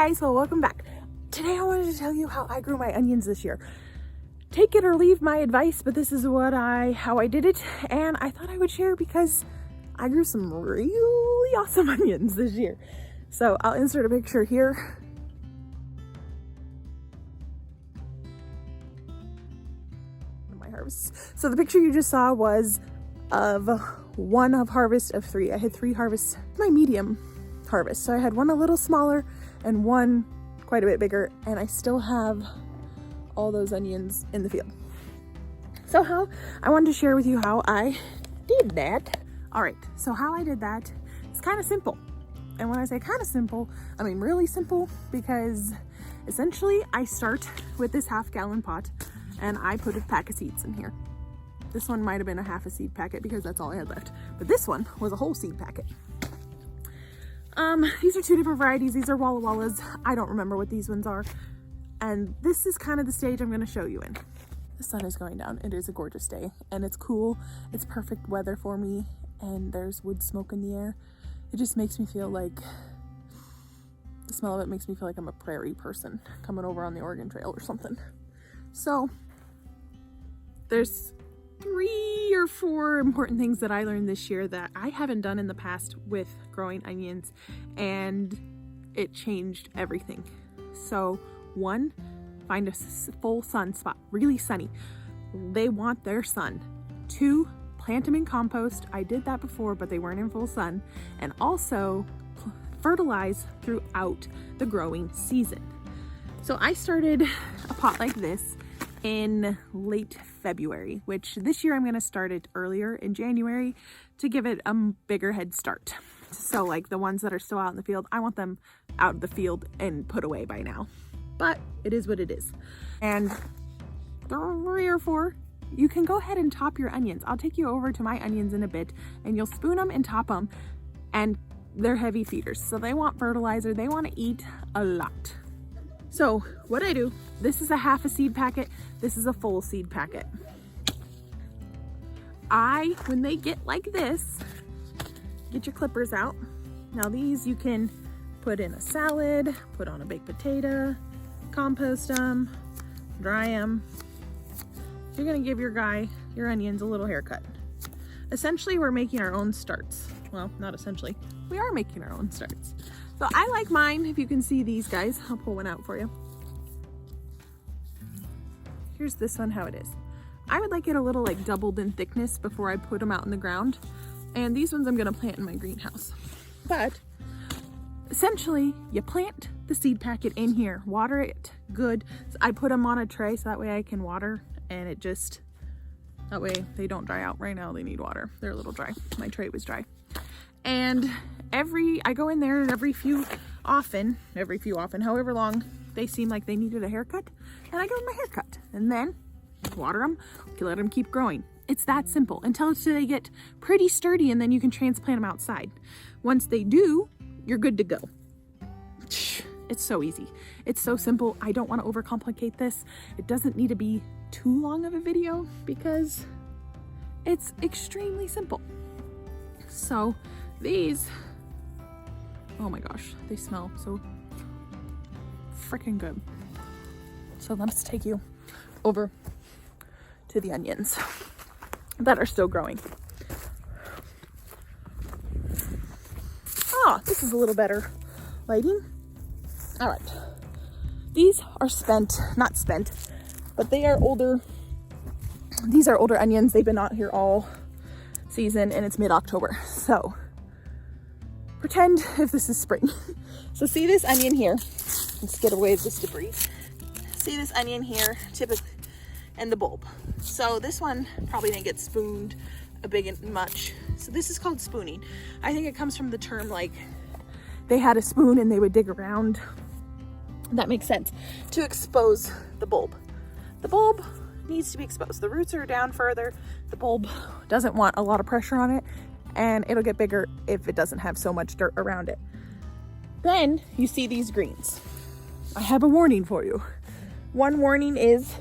Guys, so welcome back. Today I wanted to tell you how I grew my onions this year. Take it or leave my advice, but this is how I did it, and I thought I would share because I grew some really awesome onions this year. So I'll insert a picture here. My harvest. So the picture you just saw was of one of harvest of 3. I had 3 harvests, my medium harvest. So I had one a little smaller and one quite a bit bigger, and I still have all those onions in the field. So I wanted to share with you how I did that. All right, so how I did that is kind of simple. And when I say kind of simple, I mean really simple, because essentially I start with this half-gallon pot and I put a pack of seeds in here. This one might have been a half a seed packet because that's all I had left, but this one was a whole seed packet. These are 2 different varieties. These are Walla Wallas. I don't remember what these ones are. And this is kind of the stage I'm going to show you in. The sun is going down. It is a gorgeous day and it's cool. It's perfect weather for me, and there's wood smoke in the air. It just makes me feel like, the smell of it makes me feel like I'm a prairie person coming over on the Oregon Trail or something. So there's 3 or 4 important things that I learned this year that I haven't done in the past with growing onions, and it changed everything. So 1, find a full sun spot, really sunny. They want their sun. 2, plant them in compost. I did that before, but they weren't in full sun. And also fertilize throughout the growing season. So I started a pot like this in late February, which this year I'm going to start it earlier in January to give it a bigger head start. So like the ones that are still out in the field, I want them out of the field and put away by now. But it is what it is. And 3 or 4, you can go ahead and top your onions. I'll take you over to my onions in a bit, and you'll spoon them and top them, and they're heavy feeders. So they want fertilizer. They want to eat a lot. So what I do, this is a half a seed packet. This is a full seed packet. When they get like this, get your clippers out. Now these you can put in a salad, put on a baked potato, compost them, dry them. You're gonna give your onions a little haircut. Essentially, we're making our own starts. Well, not essentially, we are making our own starts. So I like mine, if you can see these guys. I'll pull one out for you. Here's this one, how it is. I would like it a little like doubled in thickness before I put them out in the ground. And these ones I'm gonna plant in my greenhouse. But essentially, you plant the seed packet in here, water it good. So I put them on a tray so that way I can water, and that way they don't dry out. Right now they need water. They're a little dry. My tray was dry. And I go in there every few often, however long they seem like they needed a haircut, and I give them a haircut, and then water them, let them keep growing. It's that simple until they get pretty sturdy, and then you can transplant them outside. Once they do, you're good to go. It's so easy. It's so simple. I don't want to overcomplicate this. It doesn't need to be too long of a video because it's extremely simple. So these, oh my gosh, they smell so freaking good. So let's take you over to the onions that are still growing. This is a little better lighting. All right, these are not spent, but they are older. These are older onions. They've been out here all season, and it's mid-October. So pretend if this is spring. So see this onion here. Let's get away with this debris. See this onion here, typically, and the bulb. So this one probably didn't get spooned a big much. So this is called spooning. I think it comes from the term like they had a spoon and they would dig around. That makes sense, to expose the bulb. The bulb needs to be exposed. The roots are down further. The bulb doesn't want a lot of pressure on it, and it'll get bigger if it doesn't have so much dirt around it. Then you see these greens. I have a warning for you. One warning is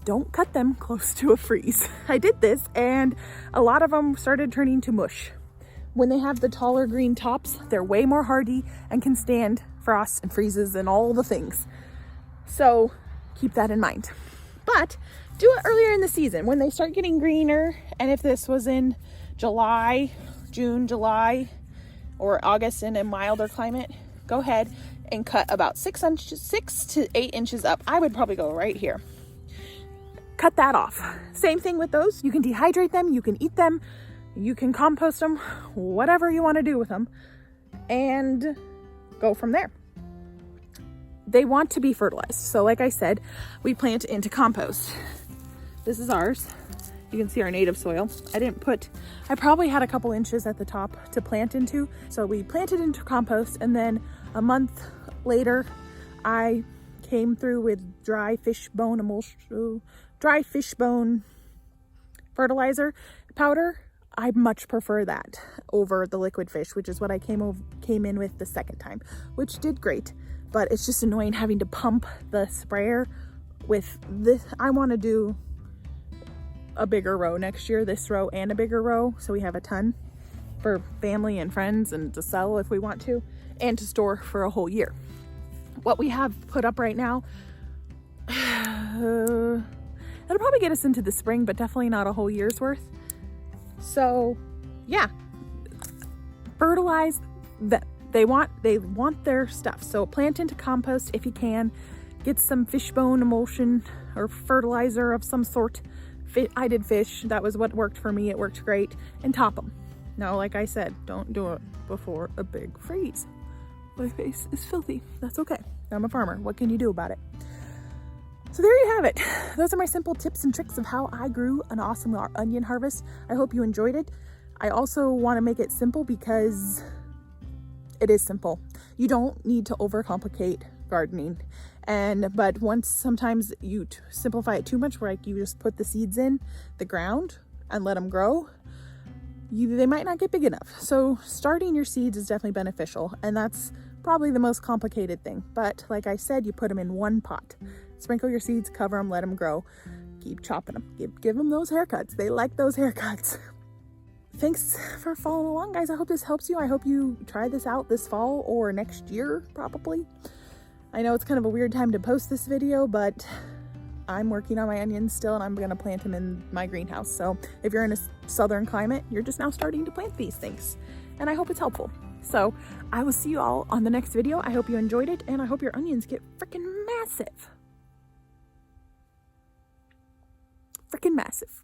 don't cut them close to a freeze. I did this and a lot of them started turning to mush. When they have the taller green tops, they're way more hardy and can stand frosts and freezes and all the things. So keep that in mind. But do it earlier in the season when they start getting greener. And if this was in June, July, or August in a milder climate, go ahead and cut about 6 to 8 inches up. I would probably go right here. Cut that off. Same thing with those. You can dehydrate them, you can eat them, you can compost them, whatever you want to do with them, and go from there. They want to be fertilized. So like I said, we plant into compost. This is ours. You can see our native soil. I probably had a couple inches at the top to plant into. So we planted into compost, and then a month later, I came through with dry fish bone fertilizer powder. I much prefer that over the liquid fish, which is what I came in with the second time, which did great. But it's just annoying having to pump the sprayer with this. I want to do a bigger row next year, this row and a bigger row, so we have a ton for family and friends and to sell if we want to, and to store for a whole year. What we have put up right now, it'll probably get us into the spring, but definitely not a whole year's worth. So yeah, fertilize that. They want their stuff. So plant into compost if you can. Get some fish bone emulsion or fertilizer of some sort. I did fish. That was what worked for me. It worked great. And top them. Now, like I said, don't do it before a big freeze. My face is filthy. That's okay. I'm a farmer. What can you do about it? So there you have it. Those are my simple tips and tricks of how I grew an awesome onion harvest. I hope you enjoyed it. I also want to make it simple because it is simple. You don't need to overcomplicate gardening. But once sometimes you simplify it too much, where like you just put the seeds in the ground and let them grow, they might not get big enough. So starting your seeds is definitely beneficial, and that's probably the most complicated thing. But like I said, you put them in one pot, sprinkle your seeds, cover them, let them grow, keep chopping them, give them those haircuts. They like those haircuts. Thanks for following along, guys. I hope this helps you. I hope you try this out this fall or next year, probably. I know it's kind of a weird time to post this video, but I'm working on my onions still, and I'm gonna plant them in my greenhouse. So if you're in a southern climate, you're just now starting to plant these things, and I hope it's helpful. So I will see you all on the next video. I hope you enjoyed it, and I hope your onions get freaking massive. Freaking massive.